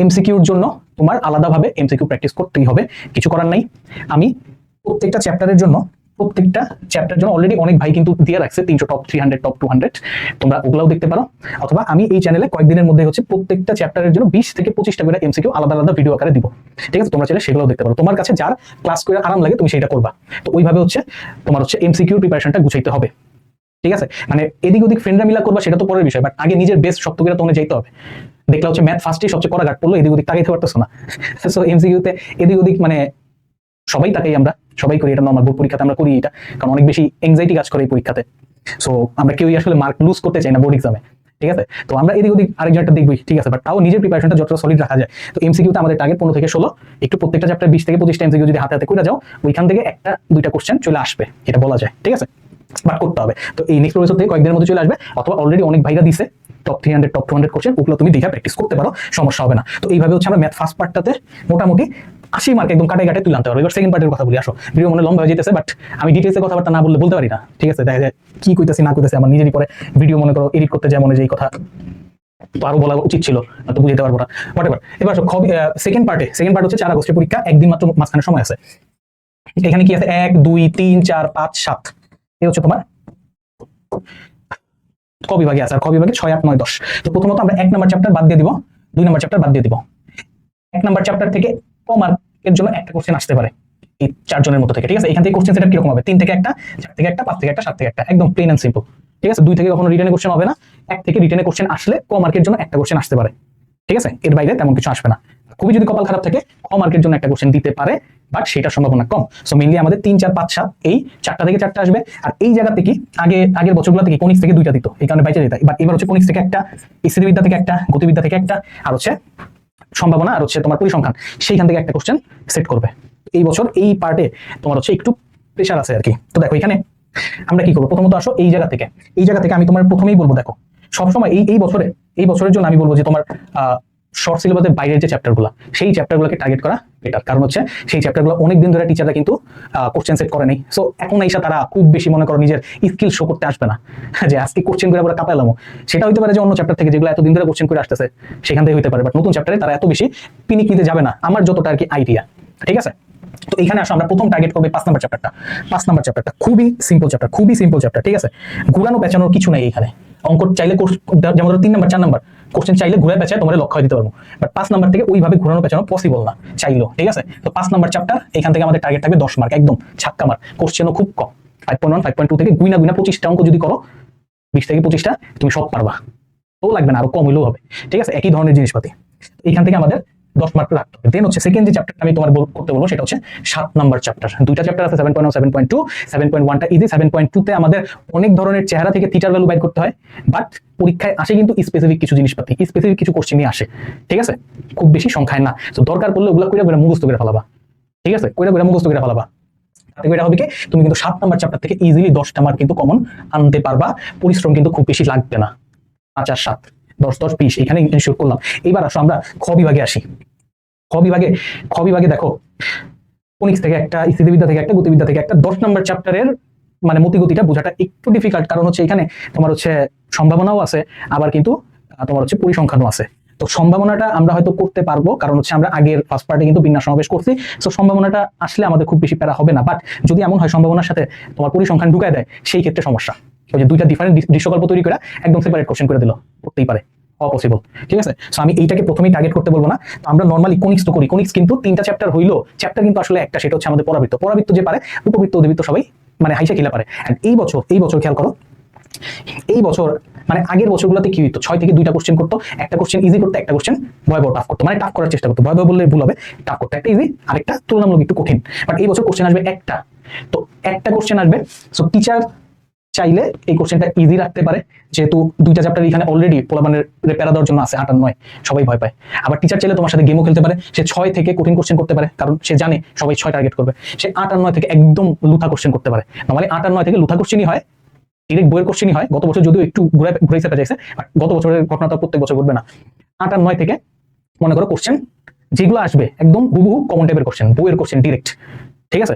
এমসিকিউর জন্য তোমার আলাদাভাবে এমসিকিউ প্র্যাকটিস করতেই হবে, কিছু করার নাই। আমি প্রত্যেকটা চ্যাপ্টারের জন্য অলরেডি অনেক ভাই কিন্তু দিয়ে রাখছে 300 টপ 300 টপ 200, তোমরা ওগুলাও দেখতে পারো। অথবা আমি এই চ্যানেলে কয়েকদিনের মধ্যে হচ্ছে প্রত্যেকটা চ্যাপ্টারের জন্য 20 থেকে 25টা করে এমসিকিউ আলাদা আলাদা ভিডিও আকারে দিব। ঠিক আছে, তোমরা চাইলে সেগুলোও দেখতে পারো, তোমার কাছে যার ক্লাস করে আরাম লাগে তুমি সেটা করবা। তো ওইভাবে হচ্ছে তোমার হচ্ছে এমসিকিউ প্রিপারেশনটা গুছাইতে হবে। ঠিক আছে, মানে এদিক ওদিক ফ্রেন্ডরা মিলা করবা সেটা তো পরের বিষয়, বাট আগে নিজের বেস শক্ত করে তোমাকে যাইতে হবে। দেখলা হচ্ছে ম্যাথ ফার্স্টে সবচেয়ে কড়া ঘাট পড়লো, এদিক ওদিক তাকাইতে পারতেছো না। সো এমসিকিউতে এদিক ওদিক মানে সবাই তাকাই, আমরা সবাই করি, এটা নর্মাল। বোর্ড পরীক্ষাতে আমরা করি এটা, কারণ অনেক বেশি এংজাইটি কাজ করে এই পরীক্ষাতে। সো আমরা কেউই আসলে মার্ক লুজ করতে চাই না বোর্ড এক্সামে। ঠিক আছে, তো আমরা এদিক ওদিক আরেকজনটা দেখবই, ঠিক আছে, বাট তাও নিজের প্রিপারেশনটা যতটা সলিড রাখা যায়। তো এমসিকিউতে আমাদের টার্গেট 15 থেকে 16, একটু প্রত্যেকটা চ্যাপ্টার 20 থেকে 25টা এমসিকিউ যদি হাতে হাতে করে যাও, ওইখান থেকে একটা দুইটা কোশ্চেন চলে আসবে, এটা বলা যায়। ঠিক আছে, বাট করতে হবে। তো এই নেক্সট প্রফেসর থেকে কয়েকদিনের মধ্যে চলে আসবে, অথবা অলরেডি অনেক ভাইরা দিছে টপ 300 টপ 200 কোশ্চেন, ওগুলো তুমি দেখে প্র্যাকটিস করতে পারো, সমস্যা হবে না। তো এইভাবে হচ্ছে আমরা ম্যাথ ফার্স্ট পার্টটাতে মোটামুটি 80 মার্ক একদম কাটে কাটে তুলে আনতে পারো। এবার সেকেন্ড পার্টের কথা বলি, আসো, ভিডিও মনে লম্বা হয়ে যেতেছে, বাট আমি ডিটেইলসে কথাবার্তা না বলতে পারি না। ঠিক আছে, দেখা যায় কি কইতেছি না কইতেছি আমার নিজেরই পরে ভিডিও মনে করো এডিট করতে যায় মনে যে এই কথা তো আরো বলা উচিত ছিল, তো বুঝতে পারবো না, হোয়াটএভার। এবার সেকেন্ড পার্ট হচ্ছে 4 আগস্টের পরীক্ষা, একদিন মাত্র মাঝখানে সময় আছে। এখানে কি আছে 1 2 3 4 5 7, এই হচ্ছে তোমার ক বিভাগে আছে, আর ক বিভাগে 6 8 9 10। তো প্রথমত আমরা 1 নাম্বার চ্যাপ্টার বাদ দিয়ে দিব, 2 নাম্বার চ্যাপ্টার বাদ দিয়ে দিব। 1 নাম্বার চ্যাপ্টার থেকে ক মার্কের জন্য একটা কোশ্চেন আসতে পারে এই 4 জনের মধ্যে থেকে। ঠিক আছে, এখান থেকে কোশ্চেন সেটআপ কিরকম হবে? 3 থেকে একটা, 4 থেকে একটা, 5 থেকে একটা, 7 থেকে একটা, একদম প্লেন এন্ড সিম্পল। ঠিক আছে, 2 থেকে কখনো রিটেনে কোশ্চেন হবে না, 1 থেকে রিটেনে কোশ্চেন আসলে ক মার্কের জন্য একটা কোশ্চেন আসতে পারে। ঠিক আছে, এর বাইরে তেমন কিছু আসবে না। খুবই যদি কপাল খারাপ থাকে ক মার্কের জন্য একটা কোশ্চেন দিতে পারে, বাট সেটার সম্ভাবনা কম। সো মেইনলি আমাদের 3 4 5 7 এই 4টা থেকে 4টা আসবে। আর এই জায়গা থেকে আগের বছরগুলো থেকে কোনিক্স থেকে 2টা দিত, এই কারণে বাইচে যেত। এবার হচ্ছে কোনিক্স থেকে একটা, স্থিতিবিদ্যা থেকে একটা, গতিবিদ্যা থেকে একটা, আর হচ্ছে সম্ভাবনা, আর হচ্ছে তোমার পরিসংখ্যান, সেইখান থেকে একটা কোশ্চেন সেট করবে। এই বছর এই পার্টে তোমার হচ্ছে একটু প্রেশার আছে আর কি। তো দেখো এখানে আমরা কি করবো, প্রথমত আসো এই জায়গা থেকে আমি তোমার প্রথমেই বলবো, দেখো সবসময় এই বছরের জন্য আমি বলবো যে তোমার শর্ট সিলেবাসের বাইরের যে চ্যাপ্টারগুলো, সেই চ্যাপ্টারগুলোকে টার্গেট করা বেটার। কারণ হচ্ছে সেই চ্যাপ্টারগুলো অনেকদিন ধরে টিচাররা কিন্তু কোশ্চেন সেট করে নেই। সো এখন এসে তারা খুব বেশি মনে করো নিজের স্কিল শো করতে আসবে না যে আজকে কোশ্চেন করে আমরা কাঁপাইলাম। সেটা হইতে পারে যে অন্য চ্যাপ্টার থেকে যেগুলো এতদিন ধরে কোশ্চেন করে আসতেছে সেখান থেকে হইতে পারে, বাট নতুন চ্যাপ্টারে তারা এত বেশি পিনিক নিতে যাবে না, আমার যতটা আর কি আইডিয়া। ঠিক আছে, তো এখানে আসো আমরা প্রথম টার্গেট করব 5 নাম্বার চ্যাপ্টারটা। 5 নাম্বার চ্যাপ্টারটা খুবই সিম্পল চ্যাপ্টার। ঠিক আছে, ঘুরানো পেঁচানোর কিছু নাই এখানে। অঙ্ক চাইলে যেমন ধরো 3 নাম্বার 4 নাম্বার কোশ্চেন চাইলে ঘুরে পেঁচায় তোমার লক্ষ্য দিতে পারবো, বাট 5 নাম্বার থেকে ওইভাবে ঘুরানো পেঁচানো পসিবল না চাইলেও। ঠিক আছে, তো 5 নাম্বার চ্যাপ্টার, এখান থেকে আমাদের টার্গেট থাকবে 10 মার্ক, একদম ছাক্কা মার্ক। কোশ্চেনও খুব কম, 5.1 5.2 থেকে গুইনা 25টা অঙ্ক যদি করো, 20 থেকে 25টা তুমি সব পারবা, তো লাগবে না, আরো কম হইলেও হবে। ঠিক আছে, একই ধরনের জিনিসপাতি। এখান থেকে আমাদের 10 মার্ক রাখতে হবে। দেন হচ্ছে সেকেন্ড যে চ্যাপ্টারটা আমি তোমার করতে বলবো সেটা হচ্ছে 7 নাম্বার চ্যাপ্টার। 2টা চ্যাপ্টার আছে, 7.1 7.2। 7.1টা ইজি, 7.2 তে আমাদের অনেক ধরনের চেহারা থেকে থিটার ভ্যালু বাইর করতে হয়, বাট পরীক্ষায় আসে কিন্তু স্পেসিফিক কিছু জিনিসপাতি, স্পেসিফিক কিছু কোশ্চেন নিয়ে আসে। ঠিক আছে, খুব বেশি সংখ্যায় না। তো দরকার পড়লে ওগুলো কইরা মুখস্থ করে ফেলাবা। ঠিক আছে, কইরা মুখস্থ করে ফেলাবা। তাতে এটা হবে কি, তুমি কিন্তু 7 নাম্বার চ্যাপ্টার থেকে ইজিলি 10টা মার্ক কিন্তু কমন আনতে পারবা। পরিশ্রম কিন্তু খুব বেশি লাগবে না। 5 আর 7 10 10 20 এখানে ইনশিওর করলাম। এবার আসো আমরা খ বিভাগে আসি। খ বিভাগে দেখো কোনিক্স থেকে একটা, স্থিতিবিদ্যা থেকে একটা, গতিবিদ্যা থেকে একটা। 10 নাম্বার চ্যাপ্টারের মানে মতিগতিটা বোঝাটা একটু ডিফিকাল্ট, কারণ হচ্ছে এখানে তোমার হচ্ছে সম্ভাবনাও আছে, আবার কিন্তু তোমার হচ্ছে পরিসংখ্যানও আছে। তো সম্ভাবনাটা আমরা হয়তো করতে পারবো, কারণ হচ্ছে আমরা আগের ফার্স্ট পার্টে কিন্তু বিন্যাস সমাবেশ করছি। সো সম্ভাবনাটা আসলে আমাদের খুব বেশি প্যারা হবে না, বাট যদি এমন হয় সম্ভাবনার সাথে তোমার পরিসংখ্যান ঢুকায় দেয়, সেই ক্ষেত্রে সমস্যা। ওই যে 2টা ডিফারেন্ট দৃশ্যকল্প তৈরি করে একদম সেপারেট কোশ্চেন করে দিল, করতেই পারে, অপসিবল। ঠিক আছে, সো আমি এইটাকে প্রথমেই টার্গেট করতে বলবো না। তো আমরা নরমালি কোনিক্স তো করি, কোনিক্স কিন্তু 3টা চ্যাপ্টার হইলো, চ্যাপ্টার কিন্তু আসলে একটা, সেটা হচ্ছে আমাদের পরাবৃত্ত যে পারে, উপবৃত্ত অধিবৃত্ত সবাই মানে হাইসা খিলা পারে। এন্ড এই বছর খেয়াল করো, এই বছর মানে আগের বছরগুলোতে কি হইতো, 6 থেকে 2টা কোশ্চেন করতো, একটা কোশ্চেন ইজি করতো, একটা কোশ্চেন ভয়াবহ টাফ করতো, মানে টাফ করার চেষ্টা করতো, ভয়াবহ বললে ভুল হবে, টাফ করতো, একটা ইজি আরেকটা তুলনামূলক একটু কঠিন। বাট এই বছর কোশ্চেন আসবে একটা, তো একটা কোশ্চেন আসবে। সো টিচার চাইলে এই কোশ্চেনটা ইজি রাখতে পারে, যেহেতু 2টা চ্যাপ্টার এখানে অলরেডি পোলাপানের প্যারা দেওয়ার জন্য আছে 8 আর 9, সবাই ভয় পায়। আবার টিচার চাইলে তোমার সাথে গেমও খেলতে পারে, সে 6 থেকে কঠিন কোশ্চেন করতে পারে, কারণ সে জানে সবাই 6 টার্গেট করবে, সে 8 আর 9 থেকে একদম লুথা কোশ্চেন করতে পারে। নরমালি 8 আর 9 থেকে লুথা কোশ্চেনই হয়, ডিরেক্ট বইয়ের কোশ্চেনই হয়। গত বছর যদিও একটু ঘুরাইছে পেঁচাইছে, বাট গত বছরের ঘটনা তো প্রত্যেক বছর ঘটবে না। 8 আর 9 থেকে মনে করো কোশ্চেন যেগুলো আসবে একদম হুবহু কমন টাইপের কোশ্চেন, বইয়ের কোশ্চেন ডিরেক্ট, ঠিক আছে,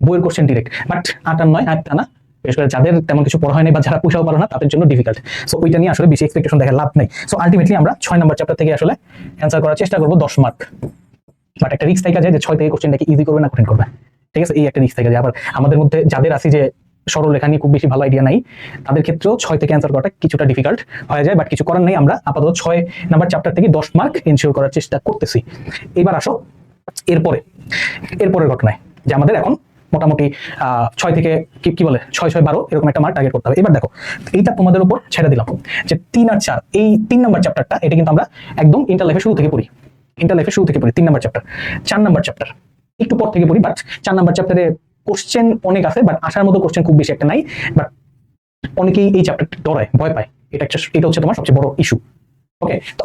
বইয়ের কোশ্চেন ডিরেক্ট। বাট 8 আর 9 আটটা না, বিশেষ করে যাদের তেমন কিছু পড়া হয়নি বা যারা পয়সাও পারো না তাদের জন্য ডিফিকাল্ট। সো ওইটা নিয়ে আসলে বেশি এক্সপেকটেশন দেখা লাভ নেই। সো আলটিমেটলি আমরা 6 নাম্বার চ্যাপ্টার থেকে আসলে অ্যান্সার করার চেষ্টা করবো 10 মার্ক। বাট একটা রিস্ক থেকে যায় যে 6 থেকে কোশ্চেনটাকে ইজি করবে না কঠিন করবে, ঠিক আছে, এই একটা রিস্ক থেকে যায়। আবার আমাদের মধ্যে যাদের আছে যে সরল লেখা নিয়ে খুব বেশি ভালো আইডিয়া নাই, তাদের ক্ষেত্রেও 6 থেকে অ্যান্সার করাটা কিছুটা ডিফিকাল্ট হয়ে যায়। বাট কিছু করার নেই, আমরা আপাতত 6 নাম্বার চ্যাপ্টার থেকে 10 মার্ক এনশিওর করার চেষ্টা করতেছি। এবার আসো এরপরের ঘটনায়, যে আমাদের এখন মোটামুটি 6 থেকে কি বলে 6-6-12 এরকম একটা মার্ক টার্গেট করতে হবে। এবার দেখো, এইটা তোমাদের উপর ছেড়ে দিলাম যে 3 আর 4, এই 3 নাম্বার চ্যাপ্টারটা এটা কিন্তু আমরা একদম ইন্টার লাইফের শুরু থেকে পড়ি, 3 নাম্বার চ্যাপ্টার। 4 নাম্বার চ্যাপ্টার একটু পর থেকে পড়ি, বাট 4 নাম্বার চ্যাপ্টারে কোশ্চেন অনেক আছে, বাট আসার মতো কোশ্চেন খুব বেশি একটা নাই। বাট অনেকেই এই চ্যাপ্টারটা ডরায়, ভয় পায়, এটা হচ্ছে তোমার সবচেয়ে বড় ইস্যু। ওকে, তো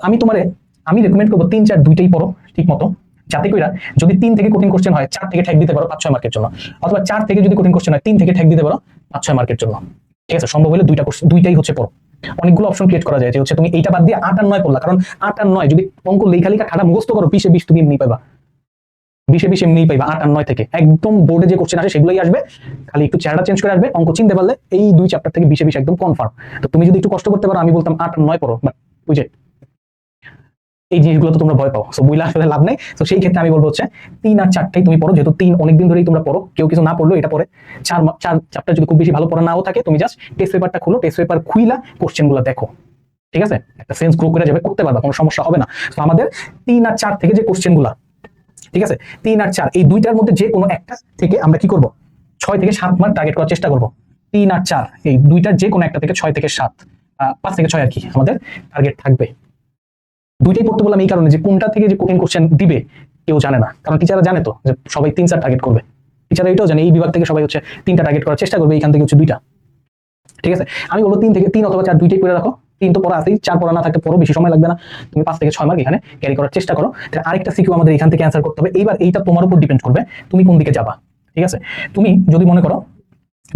আমি রেকমেন্ড করবো 3-4 দুইটাই পড়ো ঠিক মতো, যাতে কইরা যদি 3 থেকে কঠিন কোশ্চেন হয় 4 থেকে ঠেক দিতে পারো 5-6 মার্কের জন্য, অথবা 4 থেকে যদি কঠিন কোশ্চেন হয় 3 থেকে ঠেক দিতে পারো 5-6 মার্কের জন্য, ঠিক আছে। সম্ভব হলে দুইটাই হচ্ছে পড়ো। অনেকগুলো অপশন ক্রিয়েট করা যায়, যে হচ্ছে তুমি এইটা বাদ দিয়ে 8 আর 9 পড়লা, কারণ 8 আর 9 যদি অঙ্ক লেখালেখা ঠাডা মুখস্থ করো 20-20 তুমি এমনি পাইবা, 20-20 এমনি পাইবা। 8 আর 9 থেকে একদম বোর্ডে যে কোশ্চেন আসে সেগুলোই আসবে, খালি একটু চেহারা চেঞ্জ করে আসবে। অঙ্ক চিনতে পারলে এই 2 চ্যাপ্টার থেকে 20-20 একদম কনফার্ম। তো তুমি যদি একটু কষ্ট করতে পারো, আমি বলতাম 8 আর 9 পড়ো, বাট বুঝে এই জিনিসগুলো তো তোমরা ভয় পাও, সো বইলা আসলে লাভ নেই। তো সেই ক্ষেত্রে আমি বলবো হচ্ছে 3 আর 4টাই তুমি পড়ো, যেহেতু 3 অনেকদিন ধরেই তোমরা পড়ো, কেউ কিছু না পড়লেও এটা পড়ে। 4 চ্যাপ্টার যদি খুব বেশি ভালো পড়া নাও থাকে, তুমি জাস্ট টেস্ট পেপারটা খুলো, টেস্ট পেপার খুইলা কোশ্চেনগুলো দেখো, ঠিক আছে, একটা সেন্স গ্রো করে যাবে, করতে পারবা, কোনো সমস্যা হবে না। তো আমাদের 3 আর 4 থেকে যে কোশ্চেনগুলো, ঠিক আছে, 3 আর 4 এই দুইটার মধ্যে যে কোনো একটা থেকে আমরা কি করব, 6 থেকে 7 মার্ক টার্গেট করার চেষ্টা করব। 3 আর 4 এই দুইটার যে কোনো একটা থেকে 6 থেকে 7, 5 থেকে 6 আর কি আমাদের টার্গেট থাকবে। দুইটাই পড়তে বললাম এই কারণে যে কোনটা থেকে যে কঠিন কোশ্চেন দিবে কেউ জানে না, কারণ টিচাররা জানে তো যে সবাই 3-4 টার্গেট করবে, টিচাররা এটাও জানে এই বিভাগ থেকে সবাই হচ্ছে 3টা টার্গেট করার চেষ্টা করবে, এখান থেকে হচ্ছে 2টা, ঠিক আছে। আমি বলবো 3 অথবা 4 দুইটাই করে রাখো। 3 তো পড়া আছেই, 4 পড়া না থাকতে পড়ো, বেশি সময় লাগবে না, তুমি 5 থেকে 6 মার্ক এখানে ক্যারি করার চেষ্টা করো। আরেকটা সিকিউ আমাদের এখান থেকে অ্যান্সার করতে হবে। এইবার এইটা তোমার উপর ডিপেন্ড করবে তুমি কোন দিকে যাবা, ঠিক আছে। তুমি যদি মনে করো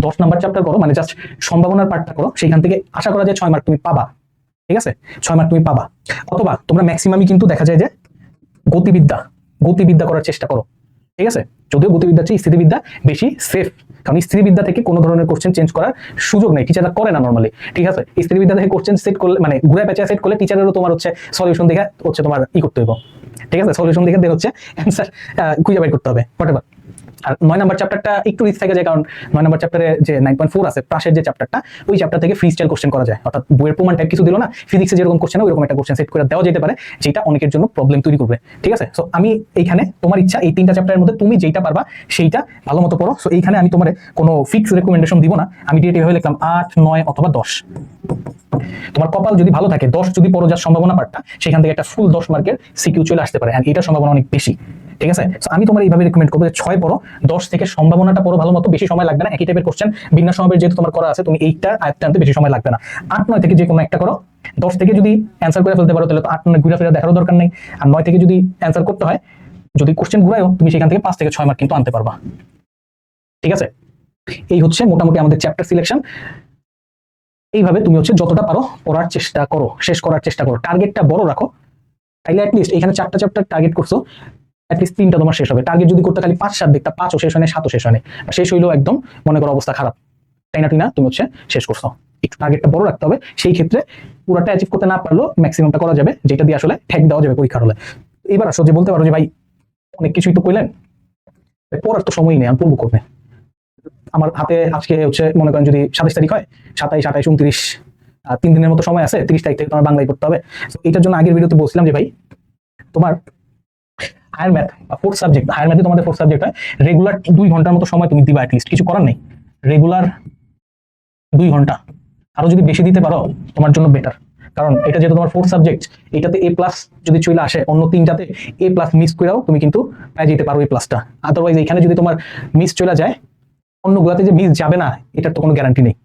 10 নাম্বার চ্যাপ্টার করো, মানে জাস্ট সম্ভাবনার পার্টটা করো, সেখান থেকে আশা করা যায় 6 মার্ক তুমি পাবা, ঠিক আছে, 6 মার্ক তুমি পাবা। অথবা তোমরা ম্যাক্সিমামই কিন্তু দেখা যায় যে গতিবিদ্যা করার চেষ্টা করো, ঠিক আছে। যদিও গতিবিদ্যার চেয়ে স্থিতিবিদ্যা বেশি সেফ, কারণ স্থিতিবিদ্যা থেকে কোনো ধরনের কোশ্চেন চেঞ্জ করার সুযোগ নেই, টিচাররা করে না নরমালি, ঠিক আছে। স্থিতিবিদ্যা থেকে কোশ্চেন সেট করলে মানে ঘুরে পেঁচা সেট করলে টিচারেরও তোমার হচ্ছে সলিউশন দেখে হচ্ছে তোমার করতে হবে, ঠিক আছে, সলিউশন দেখে দিয়ে হচ্ছে অ্যান্সার খুঁজে বের করতে হবে, হোয়াটএভার। আর 9 নাম্বার চ্যাপ্টারটা একটু রিস্ক থেকে যায়, কারণ 9 নাম্বার চ্যাপ্টারে যে 9.4 আছে পাশের যে চ্যাপ্টারটা, ওই চ্যাপ্টার থেকে ফ্রি স্টাইল কোশ্চেন করা যায়, অর্থাৎ বইয়ের প্রমাণ টাইপ কিছু দিল না, ফিজিক্সে যেরকম কোশ্চেন ওইরকম একটা কোশ্চেন সেট করে দেওয়া যেতে পারে, যেটা অনেকের জন্য প্রবলেম তৈরি করবে, ঠিক আছে। সো আমি এইখানে তোমার ইচ্ছা, এই 3টা চ্যাপ্টারের মধ্যে তুমি যেটা পারবা সেইটা ভালো মতো পড়ো। সো এইখানে আমি তোমার কোনো ফিক্স রেকমেন্ডেশন দিব না, আমি ডিরেক্ট এভাবে লিখলাম 8, 9 অথবা 10। তোমার কপাল যদি ভালো থাকে 10 যদি পড়ো, যার সম্ভাবনা পার্টটা, সেখান থেকে একটা ফুল 10 মার্কের সিকিউ চলে আসতে পারে, আর এটার সম্ভাবনা অনেক বেশি, ঠিক আছে। আমি তোমার এইভাবে রেকমেন্ড করবো যে 6 পড়ো, 10 থেকে সম্ভাবনাটা পড়ো ভালো মতো, বেশি সময় লাগবে না, একই টাইপের কোশ্চেন বিন্যাস সমাবেশ যেহেতু তোমার করা আছে, তুমি এইটা আয়ত্তে আনতে বেশি সময় লাগবে না। 8, 9 থেকে যে কোনো একটা করো, 10 থেকে যদি অ্যান্সার করে ফেলতে পারো তাহলে তো 8, 9 ঘুরে ফিরে দেখারও দরকার নেই, আর 9 থেকে যদি অ্যান্সার করতে হয়, যদি কোশ্চেন ঘুরায়ও তুমি সেখান থেকে 5 থেকে 6 মার্ক কিন্তু আনতে পারবা, ঠিক আছে। এই হচ্ছে মোটামুটি আমাদের চ্যাপ্টার সিলেকশন। এইভাবে তুমি হচ্ছে যতটা পারো পড়ার চেষ্টা করো, শেষ করার চেষ্টা করো, টার্গেটটা বড় রাখো, তাইলে অ্যাটলিস্ট এখানে 4টা চ্যাপ্টার টার্গেট করছো, অ্যাটলিস্ট 3টা তোমার শেষ হবে। টার্গেট যদি করতে খালি 5-7 দেখতা, 5ও শেষ হয় না, 7ও শেষ হয় না, শেষ হইলেও একদম মনে করো অবস্থা খারাপ, তাই না তুমি হচ্ছে শেষ করছো। একটু টার্গেটটা বড় রাখতে হবে, সেই ক্ষেত্রে পুরোটা অ্যাচিভ করতে না পারলেও ম্যাক্সিমামটা করা যাবে, যেটা দিয়ে আসলে ঠেক দেওয়া যাবে পরীক্ষার হলে। এবার আসো যে বলতে পারো যে ভাই অনেক কিছুই তো কইলেন, পড়ার তো সময়ই নেই, আমি পড়বো করবে। আমার হাতে আজকে হচ্ছে মনে করেন যদি 27 তারিখ হয়, 27, 28, 29, 3 দিনের মতো সময় আছে, 30 তারিখ থেকে তোমার বাংলায় পড়তে হবে। এটার জন্য আগের ভিডিওতে বলছিলাম যে ভাই তোমার হায়ার ম্যাথ বা ফোর্থ সাবজেক্ট, হায়ার ম্যাথে তোমাদের ফোর্থ সাবজেক্ট হয়, রেগুলার 2 ঘন্টার মতো সময় তুমি দিবা, অ্যাটলিস্ট কিছু করার নেই, রেগুলার 2 ঘন্টা। আরো যদি বেশি দিতে পারো তোমার জন্য বেটার, কারণ এটা যেহেতু তোমার ফোর্থ সাবজেক্ট, এটাতে এ প্লাস যদি চলে আসে, অন্য তিনটাতে এ প্লাস মিস করেও তুমি কিন্তু পেয়ে যেতে পারো এই প্লাসটা। আদারওয়াইজ এখানে যদি তোমার মিস চলে যায়, অন্যগুলাতে যে মিস যাবে না এটার তো কোনো গ্যারান্টি নেই।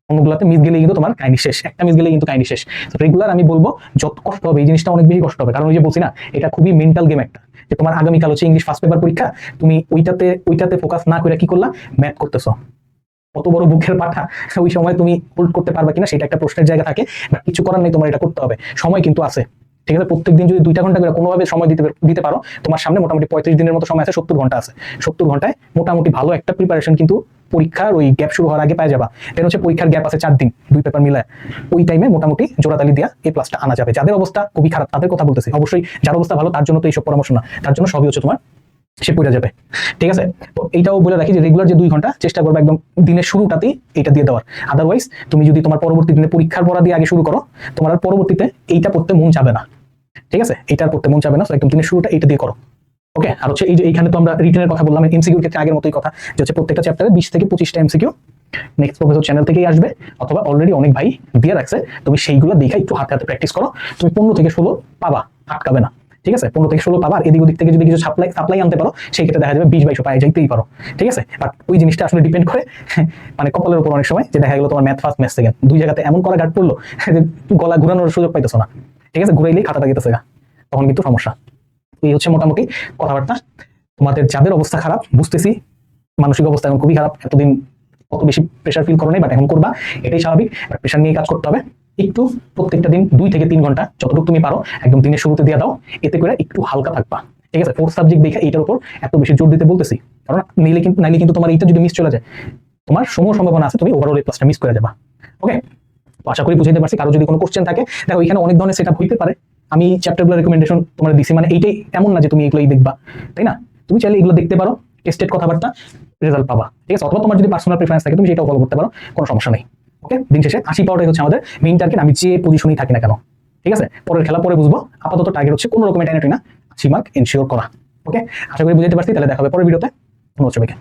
অন্যগুলাতে মিস গেলে কিন্তু তোমার কাহিনী শেষ, একটা মিস গেলে কিন্তু কাহিনী শেষ। রেগুলার আমি বলবো যত কষ্ট হবে এই জিনিসটা অনেক বেশি কষ্ট হবে, কারণ ওই যে বলছি না, এটা খুবই মেন্টাল গেম একটা, যে তোমার আগামীকাল হচ্ছে ইংলিশ ফার্স্ট পেপার পরীক্ষা, তুমি ওইটাতে ফোকাস না করে কি করলা, ম্যাথ করতেছো। কত বড় বুকের পাঠা, ওই সময় তুমি হোল্ড করতে পারবে কিনা সেটা একটা প্রশ্নের জায়গা থাকে, বাট কিছু করার নেই, তোমার এটা করতে হবে। সময় কিন্তু আছে, ঠিক আছে? প্রত্যেকদিন যদি 2টা ঘন্টা করে কোনোভাবে সময় দিতে পারো, তোমার সামনে মোটামুটি 35 দিনের মতো সময় আছে, 70 ঘন্টা আছে। 70 ঘন্টায় মোটামুটি ভালো একটা প্রিপারেশন কিন্তু পরীক্ষার ওই গ্যাপ শুরু হওয়ার আগে পাওয়া যাবা। দেন হচ্ছে পরীক্ষার গ্যাপ আছে 4 দিন, 2 পেপার মিলায়, ওই টাইমে মোটামুটি জোড়াতালি দিয়া এই প্লাসটা আনা যাবে। যাদের অবস্থা খুবই খারাপ তাদের কথা বলতেছি, অবশ্যই যার অবস্থা ভালো তার জন্য তো এইসব পরামর্শ না, তার জন্য সবই হচ্ছে তোমার সে পড়ে যাবে, ঠিক আছে? তো এইটাও বলে রাখি যে রেগুলার যে 2 ঘন্টা চেষ্টা করবে একদম দিনের শুরুটাতেই এটা দিয়ে দেওয়ার। আদারওয়াইজ তুমি যদি তোমার পরবর্তী দিনে পরীক্ষার পড়া দিয়ে আগে শুরু করো, তোমার আর পরবর্তীতে এইটা পড়তে মন যাবে না, ঠিক আছে? এইটার পড়তে মন যাবে না, একদম দিনের শুরুটা এইটা দিয়ে করো। ওকে, আর হচ্ছে এই যে এইখানে তো আমরা রিটেনের কথা বললাম, এমসিকিউর ক্ষেত্রে আগের মতোই কথা, যে হচ্ছে প্রত্যেকটা চ্যাপ্টারে 20 থেকে 25টা এমসিকিউ নেক্সট প্রফেসর চ্যানেল থেকেই আসবে, অথবা অলরেডি অনেক ভাই দিয়ে রাখছে, তুমি সেইগুলো দেখে একটু হাতে হাতে প্র্যাকটিস করো। তুমি 15 থেকে 16 পাবা, আটকাবে না, ঠিক আছে? 15 থেকে 16 পাবা, আর এদিক ওদিক থেকে যদি কিছু সাপ্লাই আনতে পারো, সেই ক্ষেত্রে দেখা যাবে 20-22 পায়ে যাইতেই পারো, ঠিক আছে? বাট ওই জিনিসটা আসলে ডিপেন্ড করে মানে কপালের উপর অনেক সময়, যে দেখা গেলো তোমার ম্যাথ ফার্স্ট ম্যাথ সেকেন্ড 2 জায়গাতে এমন করা ঘাট পড়লো যে গলা ঘুরানোর সুযোগ পাইতেছো না, ঠিক আছে? ঘুরাইলেই খাতাটা গেতেছে গা, তখন কিন্তু সমস্যা। এই হচ্ছে মোটামুটি কথাবার্তা। তোমাদের যাদের অবস্থা খারাপ, বুঝতেছি মানসিক অবস্থা এখন খুবই খারাপ, এতদিন অত বেশি প্রেশার ফিল করো নাই, বাট এখন করবা, এটাই স্বাভাবিক। বাট প্রেশার নিয়ে কাজ করতে হবে, একটু প্রত্যেকটা দিন 2 থেকে 3 ঘন্টা যতটুকু তুমি পারো একদম দিনের শুরুতে দিয়ে দাও, এতে করে একটু হালকা থাকবা, ঠিক আছে? ফোর্থ সাবজেক্ট দেখে এইটার উপর এত বেশি জোর দিতে বলতেছি, কারণ নাইলে কিন্তু তোমার এইটা যদি মিস চলে যায়, তোমার সম্ভাবনা আছে তুমি ওভারঅল এই ক্লাসটা মিস করে যাবা। ওকে, তো আশা করি বুঝাইতে পারছি। কারো যদি কোনো কোশ্চেন থাকে, দেখো এখানে অনেক ধরনের সেটআপ হইতে পারে, আমি চ্যাপ্টারগুলো রেকমেন্ডেশন তোমার দিছি, মানে এইটাই এমন না যে তুমি এগুলোই দেখবা, তাই না? তুমি চাইলে এগুলো দেখতে পারো, টেস্টেড কথাবার্তা, রেজাল্ট পাবা, ঠিক আছে? অথবা তোমার যদি পার্সোনাল প্রেফারেন্স থাকে তুমি সেটাও ফলো করতে পারো, কোনো সমস্যা নেই। ওকে, দিন শেষে 80 পাওয়াটাই হচ্ছে আমাদের মেইন টার্গেট, আমি যে পজিশনেই থাকি না কেন, ঠিক আছে? পরের খেলা পরে বুঝবো, আপাতত টার্গেট হচ্ছে কোনো রকমের টাইনা 80 মার্ক এনশিওর করা। ওকে, আশা করি বুঝাইতে পারছি। তাহলে দেখা হবে পরের ভিডিওতে। ধন্যবাদ সবাইকে।